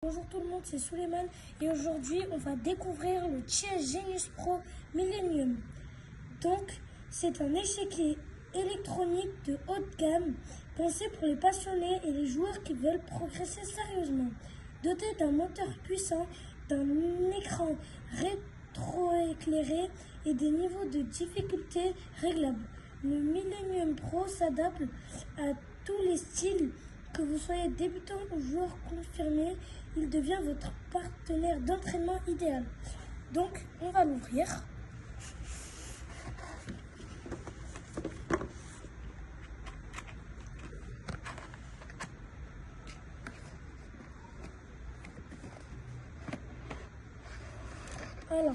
Bonjour tout le monde, c'est Souleymane et aujourd'hui on va découvrir le Chess Genius Pro Millennium. Donc c'est un échiquier électronique de haute gamme pensé pour les passionnés et les joueurs qui veulent progresser sérieusement. Doté d'un moteur puissant, d'un écran rétroéclairé et des niveaux de difficulté réglables, le Millennium Pro s'adapte à tous les styles. Que vous soyez débutant ou joueur confirmé, il devient votre partenaire d'entraînement idéal. Donc, on va l'ouvrir. Alors,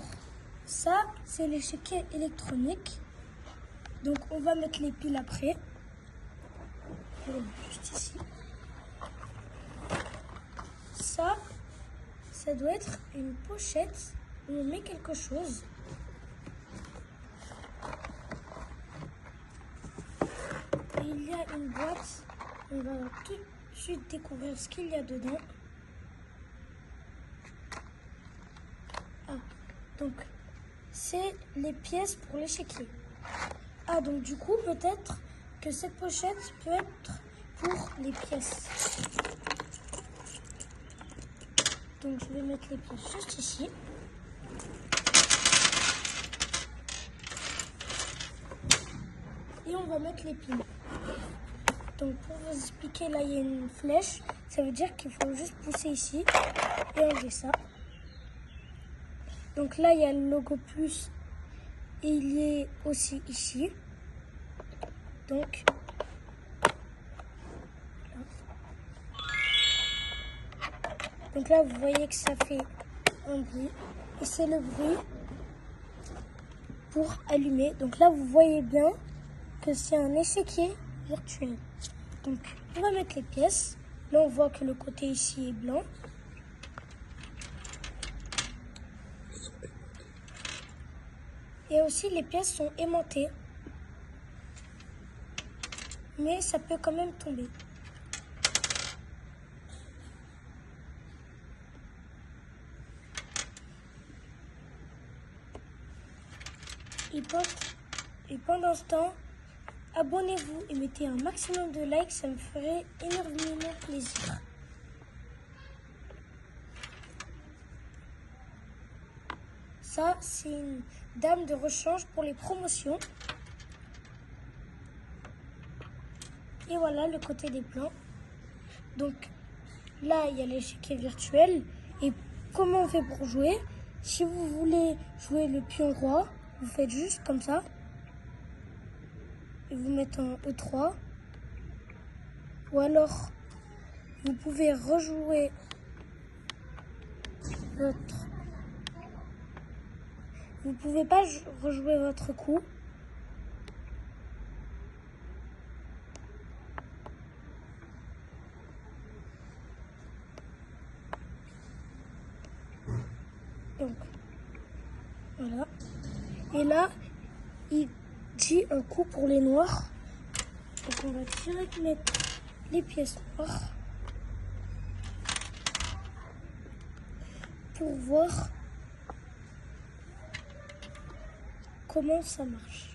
ça, c'est l'échiquier électronique. Donc, on va mettre les piles après. Je vais les mettre juste ici. Ça doit être une pochette où on met quelque chose. Et il y a une boîte. On va tout de suite découvrir ce qu'il y a dedans. Donc, c'est les pièces pour l'échiquier. Donc du coup, peut-être que cette pochette peut être pour les pièces. Donc, je vais mettre les pièces juste ici. Et on va mettre les piles. Donc, pour vous expliquer, là, il y a une flèche. Ça veut dire qu'il faut juste pousser ici et enlever ça. Donc là, il y a le logo plus et il est aussi ici. Donc, là, vous voyez que ça fait un bruit. Et c'est le bruit pour allumer. Donc là, vous voyez bien que c'est un échiquier virtuel. Donc, on va mettre les pièces. Là, on voit que le côté ici est blanc. Et aussi, les pièces sont aimantées. Mais ça peut quand même tomber. Et pendant ce temps, abonnez-vous et mettez un maximum de likes, ça me ferait énormément plaisir. Ça, c'est une dame de rechange pour les promotions. Et voilà le côté des plans. Donc là, il y a l'échiquier virtuel. Et comment on fait pour jouer? Si vous voulez jouer le pion roi, vous faites juste comme ça. Et vous mettez un E3. Ou alors, vous pouvez rejouer votre... Vous ne pouvez pas rejouer votre coup. Donc, voilà. Et là, il dit un coup pour les noirs. Donc, on va direct mettre les pièces noires pour voir comment ça marche.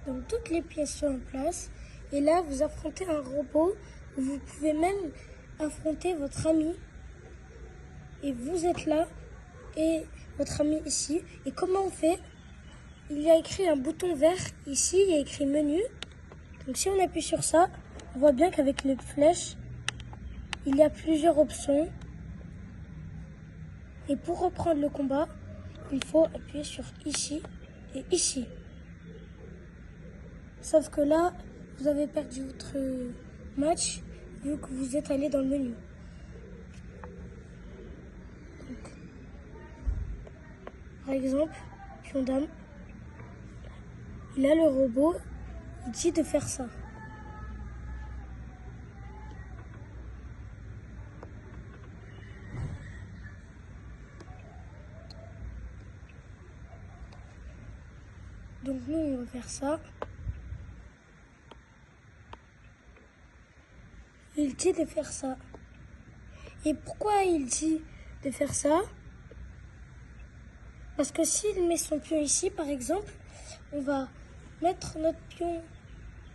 Donc toutes les pièces sont en place. Et là, vous affrontez un robot. Vous pouvez même affronter votre ami. Et vous êtes là. Et votre ami ici. Et comment on fait? Il y a écrit un bouton vert ici. Il y a écrit menu. Donc si on appuie sur ça, on voit bien qu'avec les flèches, il y a plusieurs options. Et pour reprendre le combat, il faut appuyer sur ici et ici. Sauf que là, vous avez perdu votre match vu que vous êtes allé dans le menu. Donc, par exemple, pion dame, il a le robot, il dit de faire ça. Donc nous, on va faire ça. Il dit de faire ça. Et pourquoi il dit de faire ça? Parce que s'il met son pion ici, par exemple, on va mettre notre pion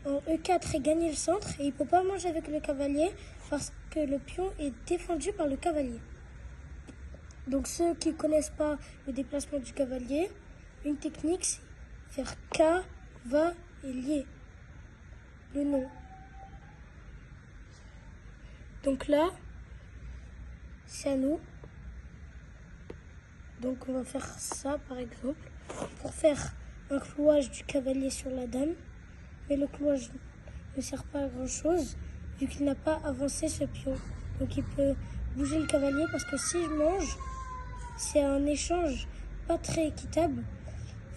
en E4 et gagner le centre. Et il ne peut pas manger avec le cavalier parce que le pion est défendu par le cavalier. Donc ceux qui ne connaissent pas le déplacement du cavalier, une technique, c'est faire cavalier, le nom. Donc là, c'est à nous. Donc on va faire ça par exemple pour faire un clouage du cavalier sur la dame. Mais le clouage ne sert pas à grand chose vu qu'il n'a pas avancé ce pion. Donc il peut bouger le cavalier parce que si je mange, c'est un échange pas très équitable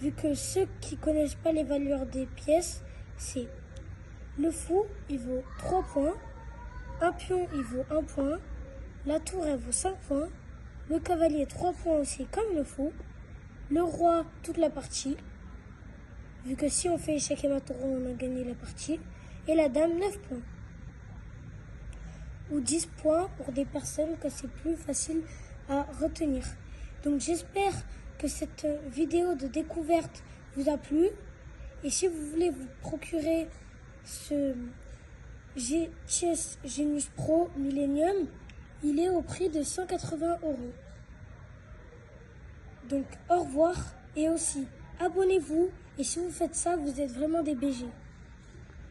vu que ceux qui connaissent pas les valeurs des pièces, c'est le fou, il vaut 3 points, un pion, il vaut 1 point, la tour, elle vaut 5 points, le cavalier 3 points aussi comme le fou, le roi toute la partie, vu que si on fait échec et mat roi, on a gagné la partie, et la dame 9 points. Ou 10 points pour des personnes que c'est plus facile à retenir. Donc j'espère que cette vidéo de découverte vous a plu. Et si vous voulez vous procurer ce Chess Genius Pro Millennium, il est au prix de 180 €. Donc au revoir et aussi abonnez-vous. Et si vous faites ça, vous êtes vraiment des BG.